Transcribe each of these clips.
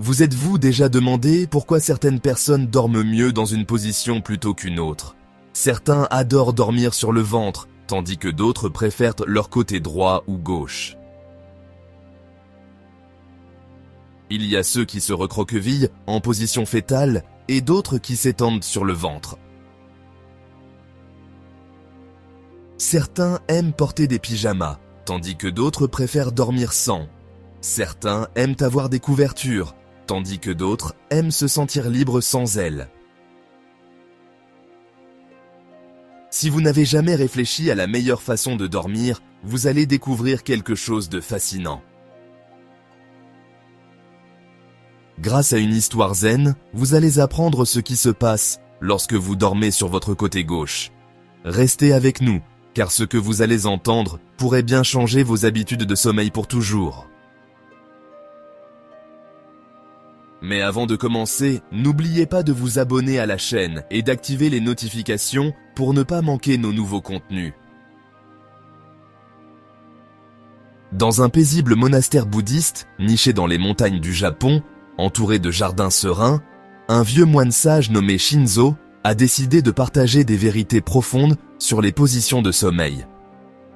Vous êtes-vous déjà demandé pourquoi certaines personnes dorment mieux dans une position plutôt qu'une autre? Certains adorent dormir sur le ventre, tandis que d'autres préfèrent leur côté droit ou gauche. Il y a ceux qui se recroquevillent en position fétale et d'autres qui s'étendent sur le ventre. Certains aiment porter des pyjamas, tandis que d'autres préfèrent dormir sans. Certains aiment avoir des couvertures, tandis que d'autres aiment se sentir libres sans elles. Si vous n'avez jamais réfléchi à la meilleure façon de dormir, vous allez découvrir quelque chose de fascinant. Grâce à une histoire zen, vous allez apprendre ce qui se passe lorsque vous dormez sur votre côté gauche. Restez avec nous, car ce que vous allez entendre pourrait bien changer vos habitudes de sommeil pour toujours. Mais avant de commencer, n'oubliez pas de vous abonner à la chaîne et d'activer les notifications pour ne pas manquer nos nouveaux contenus. Dans un paisible monastère bouddhiste, niché dans les montagnes du Japon, entouré de jardins sereins, un vieux moine sage nommé Shinzo a décidé de partager des vérités profondes sur les positions de sommeil.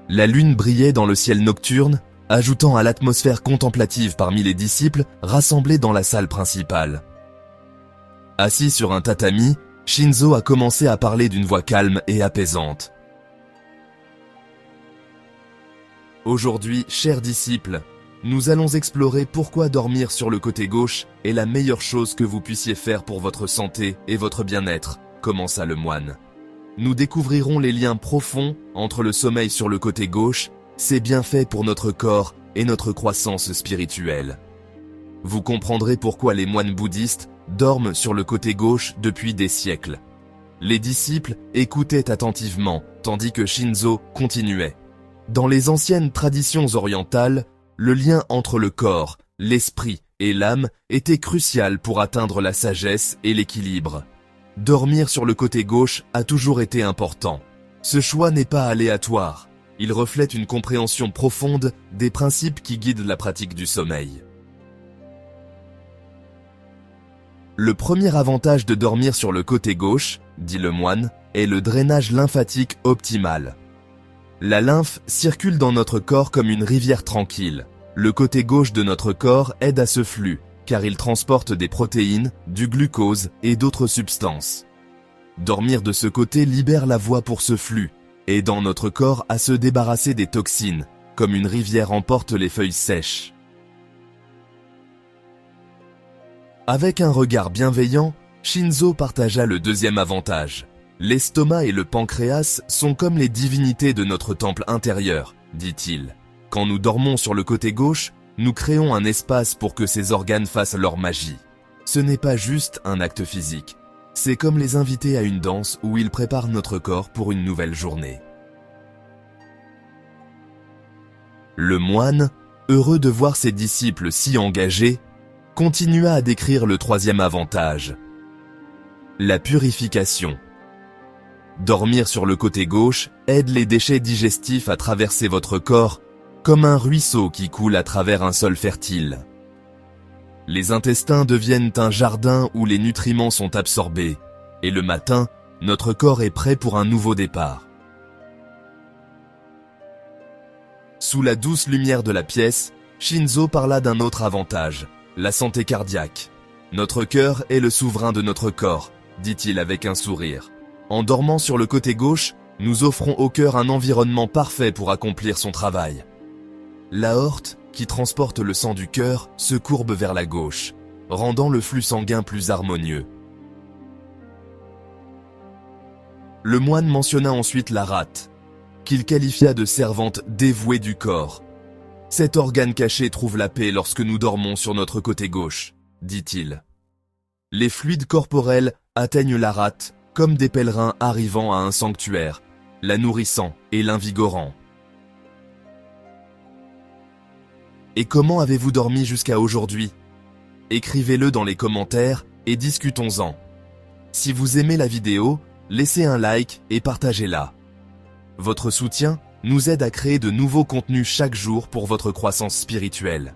La lune brillait dans le ciel nocturne, ajoutant à l'atmosphère contemplative parmi les disciples rassemblés dans la salle principale. Assis sur un tatami, Shinzo a commencé à parler d'une voix calme et apaisante. Aujourd'hui, chers disciples, nous allons explorer pourquoi dormir sur le côté gauche est la meilleure chose que vous puissiez faire pour votre santé et votre bien-être, commença le moine. Nous découvrirons les liens profonds entre le sommeil sur le côté gauche, ses bienfaits pour notre corps et notre croissance spirituelle. Vous comprendrez pourquoi les moines bouddhistes dorment sur le côté gauche depuis des siècles. Les disciples écoutaient attentivement, tandis que Shinzo continuait. Dans les anciennes traditions orientales, le lien entre le corps, l'esprit et l'âme était crucial pour atteindre la sagesse et l'équilibre. Dormir sur le côté gauche a toujours été important. Ce choix n'est pas aléatoire. Il reflète une compréhension profonde des principes qui guident la pratique du sommeil. Le premier avantage de dormir sur le côté gauche, dit le moine, est le drainage lymphatique optimal. La lymphe circule dans notre corps comme une rivière tranquille. Le côté gauche de notre corps aide à ce flux, car il transporte des protéines, du glucose et d'autres substances. Dormir de ce côté libère la voie pour ce flux, aidant notre corps à se débarrasser des toxines, comme une rivière emporte les feuilles sèches. Avec un regard bienveillant, Shinzo partagea le deuxième avantage. L'estomac et le pancréas sont comme les divinités de notre temple intérieur, dit-il. Quand nous dormons sur le côté gauche, nous créons un espace pour que ces organes fassent leur magie. Ce n'est pas juste un acte physique. C'est comme les invités à une danse où ils préparent notre corps pour une nouvelle journée. Le moine, heureux de voir ses disciples si engagés, continua à décrire le troisième avantage. La purification. Dormir sur le côté gauche aide les déchets digestifs à traverser votre corps comme un ruisseau qui coule à travers un sol fertile. Les intestins deviennent un jardin où les nutriments sont absorbés, et le matin, notre corps est prêt pour un nouveau départ. Sous la douce lumière de la pièce, Shinzo parla d'un autre avantage, la santé cardiaque. Notre cœur est le souverain de notre corps, dit-il avec un sourire. En dormant sur le côté gauche, nous offrons au cœur un environnement parfait pour accomplir son travail. L'aorte, qui transporte le sang du cœur, se courbe vers la gauche, rendant le flux sanguin plus harmonieux. Le moine mentionna ensuite la rate, qu'il qualifia de servante dévouée du corps. Cet organe caché trouve la paix lorsque nous dormons sur notre côté gauche, dit-il. Les fluides corporels atteignent la rate comme des pèlerins arrivant à un sanctuaire, la nourrissant et l'invigorant. Et comment avez-vous dormi jusqu'à aujourd'hui? Écrivez-le dans les commentaires et discutons-en. Si vous aimez la vidéo, laissez un like et partagez-la. Votre soutien nous aide à créer de nouveaux contenus chaque jour pour votre croissance spirituelle.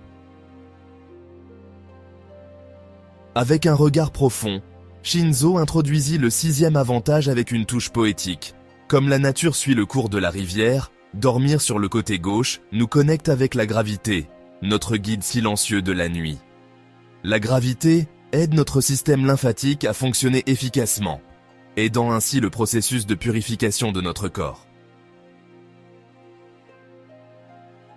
Avec un regard profond, Shinzo introduisit le 6e avantage avec une touche poétique. Comme la nature suit le cours de la rivière, dormir sur le côté gauche nous connecte avec la gravité, notre guide silencieux de la nuit. La gravité aide notre système lymphatique à fonctionner efficacement, aidant ainsi le processus de purification de notre corps.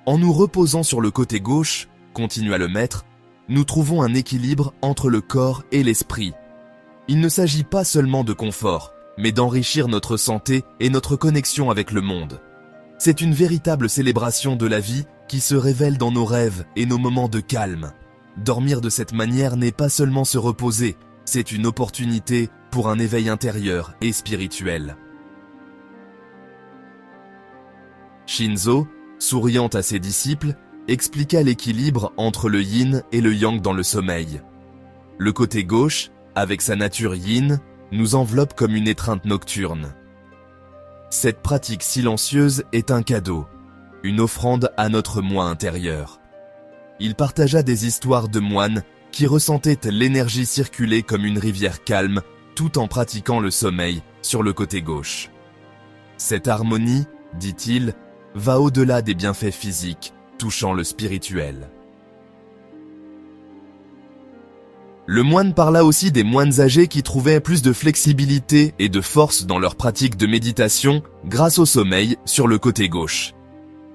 En nous reposant sur le côté gauche, continua le maître, nous trouvons un équilibre entre le corps et l'esprit. Il ne s'agit pas seulement de confort, mais d'enrichir notre santé et notre connexion avec le monde. C'est une véritable célébration de la vie qui se révèle dans nos rêves et nos moments de calme. Dormir de cette manière n'est pas seulement se reposer, c'est une opportunité pour un éveil intérieur et spirituel. Shinzo, souriant à ses disciples, expliqua l'équilibre entre le yin et le yang dans le sommeil. Le côté gauche, avec sa nature yin, nous enveloppe comme une étreinte nocturne. Cette pratique silencieuse est un cadeau, une offrande à notre moi intérieur. Il partagea des histoires de moines qui ressentaient l'énergie circuler comme une rivière calme tout en pratiquant le sommeil sur le côté gauche. Cette harmonie, dit-il, va au-delà des bienfaits physiques, touchant le spirituel. Le moine parla aussi des moines âgés qui trouvaient plus de flexibilité et de force dans leur pratique de méditation grâce au sommeil sur le côté gauche.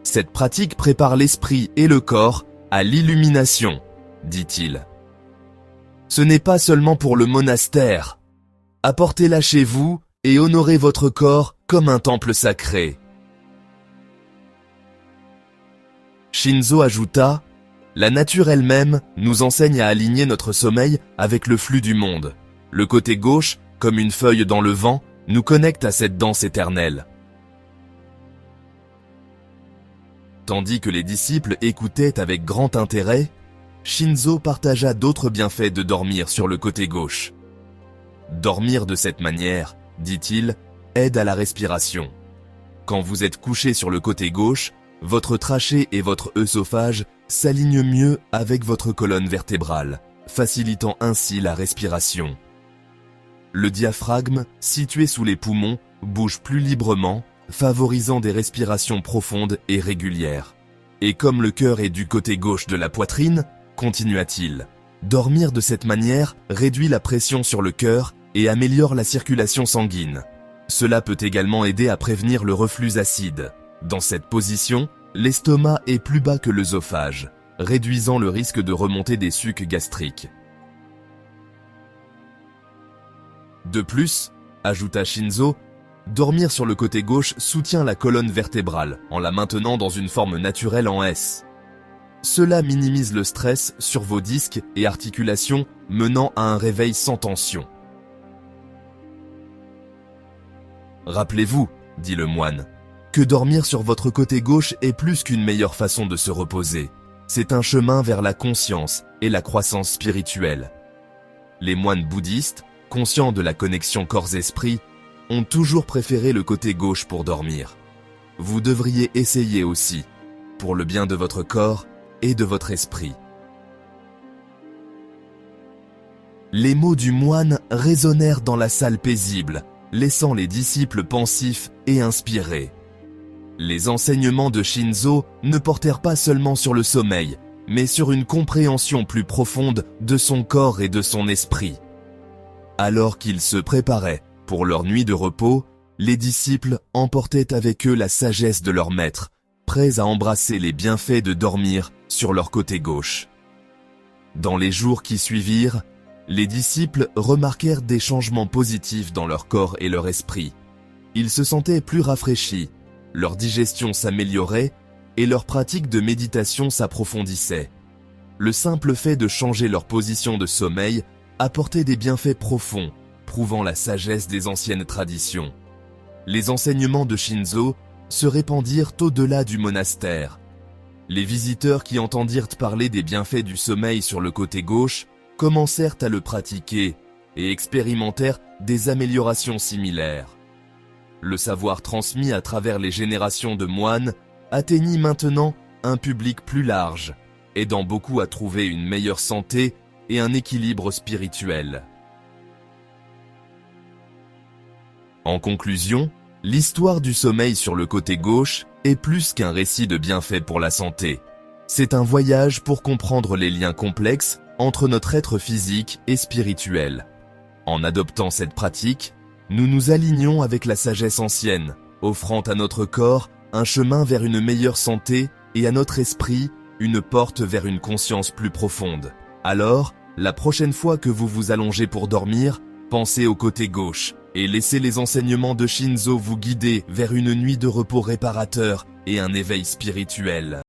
Cette pratique prépare l'esprit et le corps à l'illumination, dit-il. Ce n'est pas seulement pour le monastère. Apportez-la chez vous et honorez votre corps comme un temple sacré. Shinzo ajouta, « La nature elle-même nous enseigne à aligner notre sommeil avec le flux du monde. Le côté gauche, comme une feuille dans le vent, nous connecte à cette danse éternelle. » Tandis que les disciples écoutaient avec grand intérêt, Shinzo partagea d'autres bienfaits de dormir sur le côté gauche. Dormir de cette manière, dit-il, aide à la respiration. Quand vous êtes couché sur le côté gauche, votre trachée et votre œsophage s'alignent mieux avec votre colonne vertébrale, facilitant ainsi la respiration. Le diaphragme, situé sous les poumons, bouge plus librement, favorisant des respirations profondes et régulières. Et comme le cœur est du côté gauche de la poitrine, continua-t-il, dormir de cette manière réduit la pression sur le cœur et améliore la circulation sanguine. Cela peut également aider à prévenir le reflux acide. Dans cette position, l'estomac est plus bas que l'œsophage, réduisant le risque de remontée des sucs gastriques. De plus, ajouta Shinzo, dormir sur le côté gauche soutient la colonne vertébrale en la maintenant dans une forme naturelle en S. Cela minimise le stress sur vos disques et articulations, menant à un réveil sans tension. Rappelez-vous, dit le moine, que dormir sur votre côté gauche est plus qu'une meilleure façon de se reposer. C'est un chemin vers la conscience et la croissance spirituelle. Les moines bouddhistes, conscients de la connexion corps-esprit, ont toujours préféré le côté gauche pour dormir. Vous devriez essayer aussi, pour le bien de votre corps et de votre esprit. Les mots du moine résonnèrent dans la salle paisible, laissant les disciples pensifs et inspirés. Les enseignements de Shinzo ne portèrent pas seulement sur le sommeil, mais sur une compréhension plus profonde de son corps et de son esprit. Alors qu'ils se préparaient pour leur nuit de repos, les disciples emportaient avec eux la sagesse de leur maître, prêts à embrasser les bienfaits de dormir sur leur côté gauche. Dans les jours qui suivirent, les disciples remarquèrent des changements positifs dans leur corps et leur esprit. Ils se sentaient plus rafraîchis, leur digestion s'améliorait et leur pratique de méditation s'approfondissait. Le simple fait de changer leur position de sommeil apportait des bienfaits profonds, prouvant la sagesse des anciennes traditions. Les enseignements de Shinzo se répandirent au-delà du monastère. Les visiteurs qui entendirent parler des bienfaits du sommeil sur le côté gauche commencèrent à le pratiquer et expérimentèrent des améliorations similaires. Le savoir transmis à travers les générations de moines atteignit maintenant un public plus large, aidant beaucoup à trouver une meilleure santé et un équilibre spirituel. En conclusion, l'histoire du sommeil sur le côté gauche est plus qu'un récit de bienfaits pour la santé. C'est un voyage pour comprendre les liens complexes entre notre être physique et spirituel. En adoptant cette pratique, nous nous alignons avec la sagesse ancienne, offrant à notre corps un chemin vers une meilleure santé et à notre esprit une porte vers une conscience plus profonde. Alors, la prochaine fois que vous vous allongez pour dormir, pensez au côté gauche et laissez les enseignements de Shinzo vous guider vers une nuit de repos réparateur et un éveil spirituel.